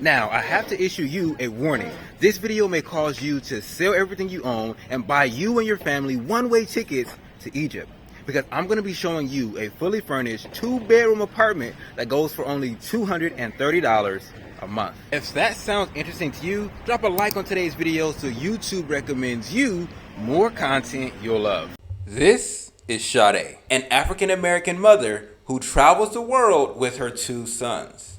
Now, I have to issue you a warning. This video may cause you to sell everything you own and buy you and your family one-way tickets to Egypt. Because I'm going to be showing you a fully furnished 2-bedroom apartment that goes for only $230 a month. If that sounds interesting to you, drop a like on today's video so YouTube recommends you more content you'll love. This is Sade, an African-American mother who travels the world with her 2 sons.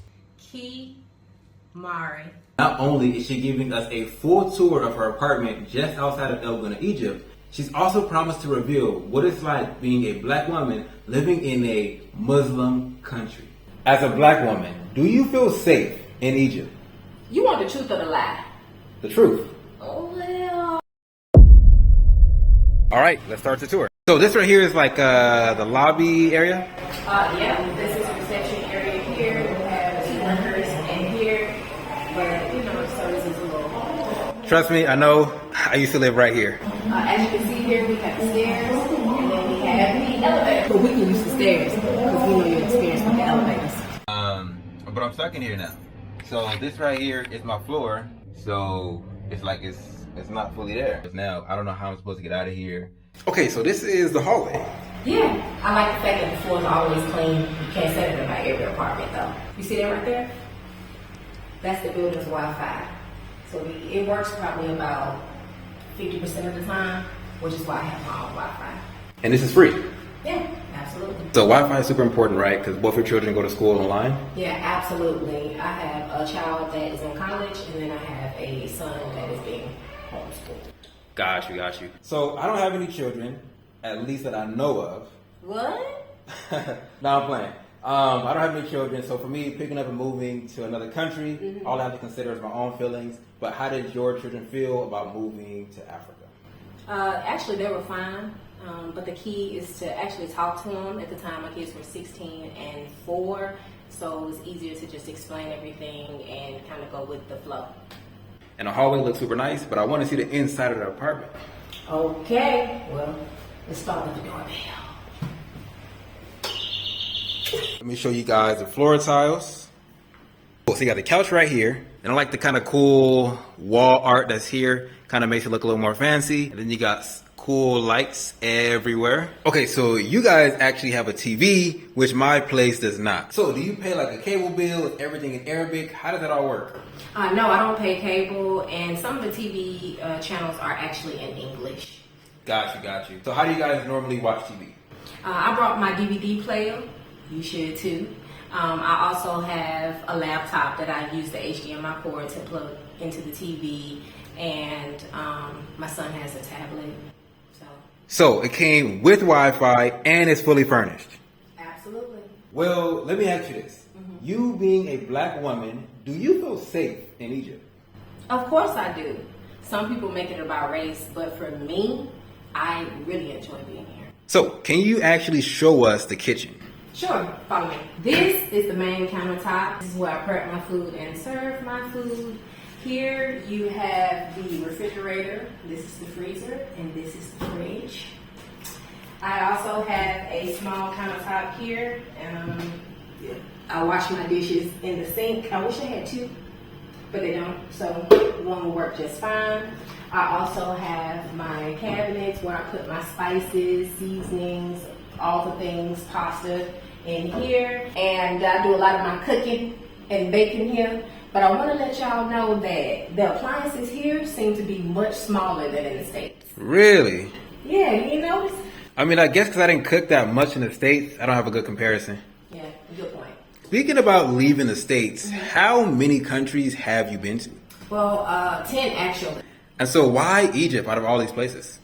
Imore. Not only is she giving us a full tour of her apartment just outside of Gouna, Egypt, she's also promised to reveal what it's like being a black woman living in a Muslim country. As a black woman, do you feel safe in Egypt? You want the truth or the lie? The truth. Oh, well. All right, let's start the tour. So this right here is like the lobby area? Yeah, this is the reception area here. We have 2 workers in here, but you know, service is a little. Trust me, I know. I used to live right here. As you can see here, we have the stairs, and then we have the elevator. But we can use the stairs because we know your experience with the elevators. But I'm stuck in here now. So this right here is my floor. So it's like it's not fully there. Now I don't know how I'm supposed to get out of here. Okay, so this is the hallway. Yeah, I like the fact that the floor is always clean. You can't set it in my every apartment though. You see that right there? That's the building's Wi-Fi. So it works probably about 50% of the time, which is why I have my own Wi-Fi. And this is free. Yeah, absolutely. So Wi-Fi is super important, right? Because both your children go to school online? Yeah, absolutely. I have a child that is in college, and then I have a son that is being homeschooled. Got you. So I don't have any children, at least that I know of. What? No, I'm playing. I don't have any children, so for me, picking up and moving to another country, all I have to consider is my own feelings. But how did your children feel about moving to Africa? Actually, they were fine. But the key is to actually talk to them. At the time, my kids were 16 and 4, so it was easier to just explain everything and kind of go with the flow. And the hallway looks super nice, but I want to see the inside of the apartment. Okay, well, let's start with the doorbell. Let me show you guys the floor tiles. So you got the couch right here. And I like the kind of cool wall art that's here. Kind of makes it look a little more fancy. And then you got cool lights everywhere. Okay, so you guys actually have a TV, which my place does not. So do you pay like a cable bill? Is everything in Arabic? How does that all work? No, I don't pay cable, and some of the TV channels are actually in English. Got you. So how do you guys normally watch TV? I brought my DVD player. You should too. I also have a laptop that I use the HDMI port to plug into the TV, and my son has a tablet. So it came with Wi-Fi and it's fully furnished. Absolutely. Well, let me ask you this. You being a black woman, do you feel safe in Egypt? Of course I do. Some people make it about race, but for me, I really enjoy being here. So can you actually show us the kitchen? Sure, follow me. This is the main countertop. This is where I prep my food and serve my food. Here you have the refrigerator, this is the freezer, and this is the fridge. I also have a small countertop here, and I wash my dishes in the sink. I wish I had 2, but they don't, so one will work just fine. I also have my cabinets where I put my spices, seasonings, all the things, pasta in here, and I do a lot of my cooking and baking here. But I want to let y'all know that the appliances here seem to be much smaller than in the States. Really? Yeah, you notice? I mean, I guess because I didn't cook that much in the States, I don't have a good comparison. Yeah, good point. Speaking about leaving the States, how many countries have you been to? Well, 10 actually. And so why Egypt out of all these places?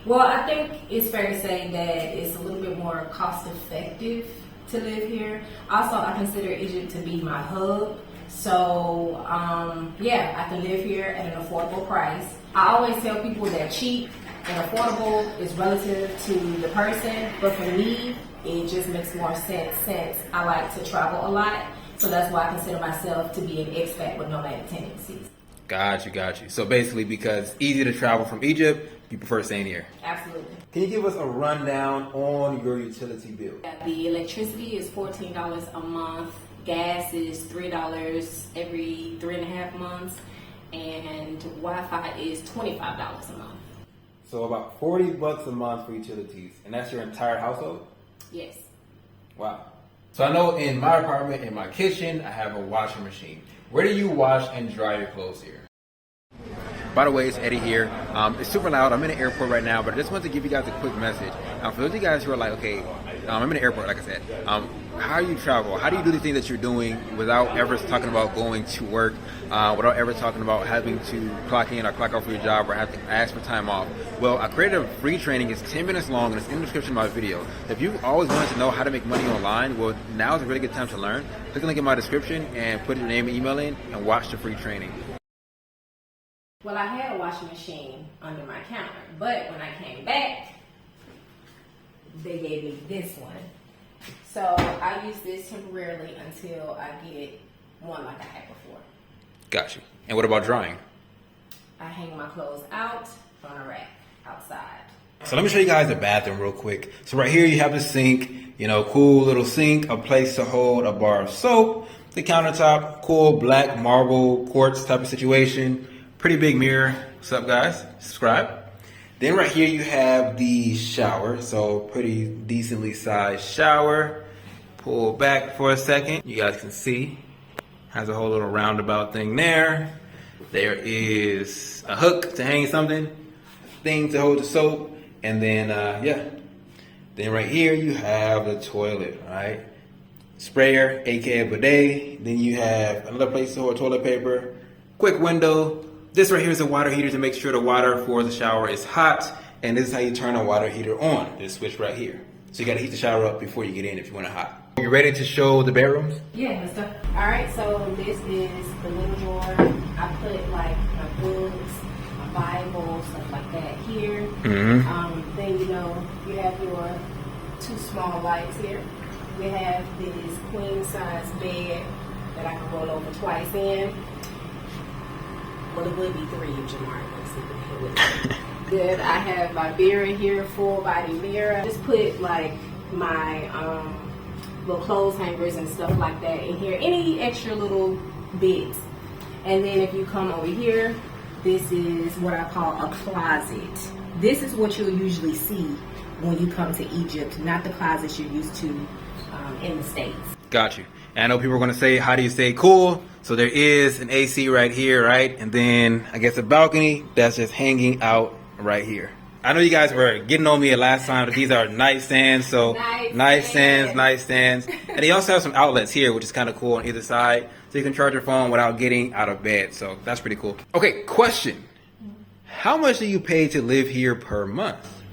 Well, I think it's fair to say that it's a little bit more cost effective to live here. Also, I consider Egypt to be my hub. So, yeah, I can live here at an affordable price. I always tell people that cheap and affordable is relative to the person, but for me, it just makes more sense since I like to travel a lot. So that's why I consider myself to be an expat with nomadic tendencies. Got you. So basically, because it's easy to travel from Egypt, you prefer staying here? Absolutely. Can you give us a rundown on your utility bill? The electricity is $14 a month. Gas is $3 every 3.5 months, and Wi-Fi is $25 a month. So about 40 bucks a month for utilities, and that's your entire household? Yes. Wow. So I know in my apartment, in my kitchen, I have a washing machine. Where do you wash and dry your clothes here? By the way, it's Eddie here. It's super loud. I'm in the airport right now, but I just wanted to give you guys a quick message. For those of you guys who are like, okay, I'm in the airport, like I said. How do you travel? How do you do the things that you're doing without ever talking about going to work, without ever talking about having to clock in or clock out for your job or have to ask for time off? Well, I created a free training. It's 10 minutes long, and it's in the description of my video. If you've always wanted to know how to make money online, well, now is a really good time to learn. Click the link in my description and put your name and email in and watch the free training. Well, I had a washing machine under my counter, but when I came back, they gave me this one. So I use this temporarily until I get one like I had before. Got you. And what about drying? I hang my clothes out on a rack outside. So let me show you guys the bathroom real quick. So right here you have the sink, you know, cool little sink, a place to hold a bar of soap, the countertop, cool black marble quartz type of situation. Pretty big mirror. What's up, guys? Subscribe. Then right here you have the shower. So pretty decently sized shower. Pull back for a second. You guys can see. Has a whole little roundabout thing there. There is a hook to hang something. Thing to hold the soap. And then, yeah. Then right here you have the toilet, right? Sprayer, aka bidet. Then you have another place to hold toilet paper. Quick window. This right here is a water heater to make sure the water for the shower is hot. And this is how you turn a water heater on. This switch right here. So you gotta heat the shower up before you get in if you want it hot. You ready to show the bedrooms? Yeah, let's go. All right, so this is the little drawer. I put like my books, my Bible, stuff like that here. Mm-hmm. Then you know, you have your 2 small lights here. We have this queen size bed that I can roll over twice in. Well, it would be 3 if Jamar was sleeping here with me. Good. I have my mirror here, full body mirror. Just put like my little clothes hangers and stuff like that in here. Any extra little bits. And then if you come over here, this is what I call a closet. This is what you'll usually see when you come to Egypt, not the closets you're used to in the States. Got you. And I know people are going to say, how do you stay cool? So there is an AC right here, right? And then I guess a balcony that's just hanging out right here. I know you guys were getting on me last time, but these are nightstands. So nightstands. And they also have some outlets here, which is kind of cool on either side. So you can charge your phone without getting out of bed. So that's pretty cool. Okay, question. How much do you pay to live here per month?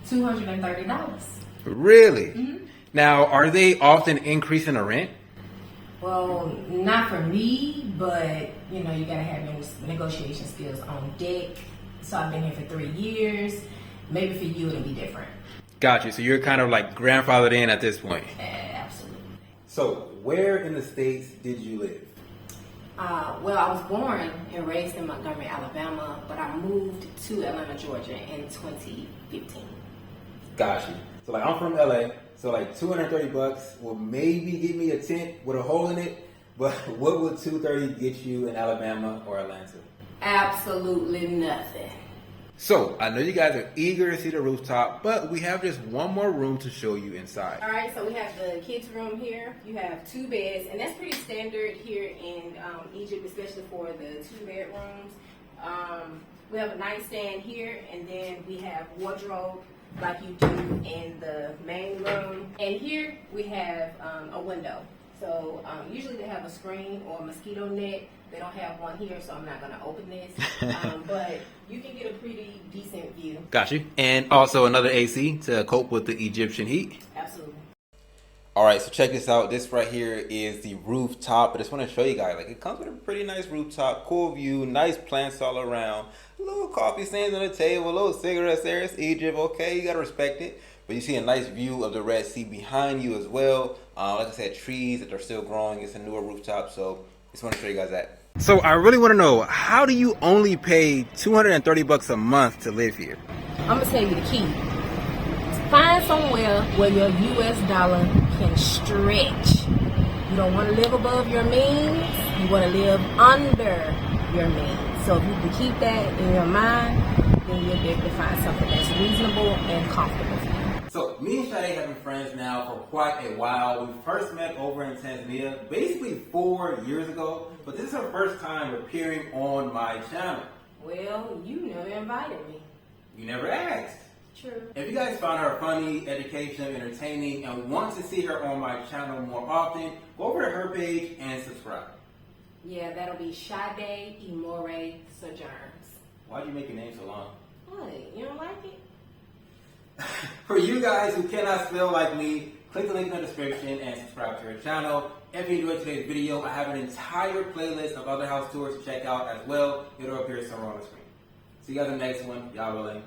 $230. Really? Mm-hmm. Now, are they often increasing the rent? Well, not for me, but you know, you gotta have your negotiation skills on deck. So I've been here for 3 years. Maybe for you it'll be different. Got you. So you're kind of like grandfathered in at this point. Absolutely. So where in the States did you live? Well, I was born and raised in Montgomery, Alabama, but I moved to Atlanta, Georgia in 2015. Got you. So like I'm from LA, so like 230 bucks will maybe get me a tent with a hole in it, but what would 230 get you in Alabama or Atlanta? Absolutely nothing. So I know you guys are eager to see the rooftop, but we have just one more room to show you inside. All right, so we have the kids' room here. You have 2 beds, and that's pretty standard here in Egypt, especially for the 2 bedrooms. We have a nightstand here, and then we have wardrobe like you do in the main room. And here we have a window. So usually they have a screen or a mosquito net. They don't have one here, so I'm not going to open this. But you can get a pretty decent view. Got you. And also another AC to cope with the Egyptian heat. Absolutely. All right, so check this out. This right here is the rooftop. I just want to show you guys, like, it comes with a pretty nice rooftop, cool view, nice plants all around, a little coffee stands on the table, a little cigarettes there. It's Egypt, okay, you got to respect it. But you see a nice view of the Red Sea behind you as well. Like I said, trees that are still growing. It's a newer rooftop, so just want to show you guys that. So I really want to know, how do you only pay 230 bucks a month to live here? I'm going to tell you the key. Find somewhere where your US dollar can stretch. You don't want to live above your means. You want to live under your means. So if you can keep that in your mind, then you'll be able to find something that's reasonable and comfortable for you. So me and Sade have been friends now for quite a while. We first met over in Tanzania basically 4 years ago, but this is her first time appearing on my channel. Well, you never invited me. You never asked. True. If you guys found her funny, educational, entertaining, and want to see her on my channel more often, go over to her page and subscribe. Yeah, that'll be Sade Imore Sojourns. Why'd you make your name so long? What? You don't like it? For you guys who cannot spell like me, click the link in the description and subscribe to her channel. If you enjoyed today's video, I have an entire playlist of other house tours to check out as well. It'll appear somewhere on the screen. See you guys in the next one. Y'all willing.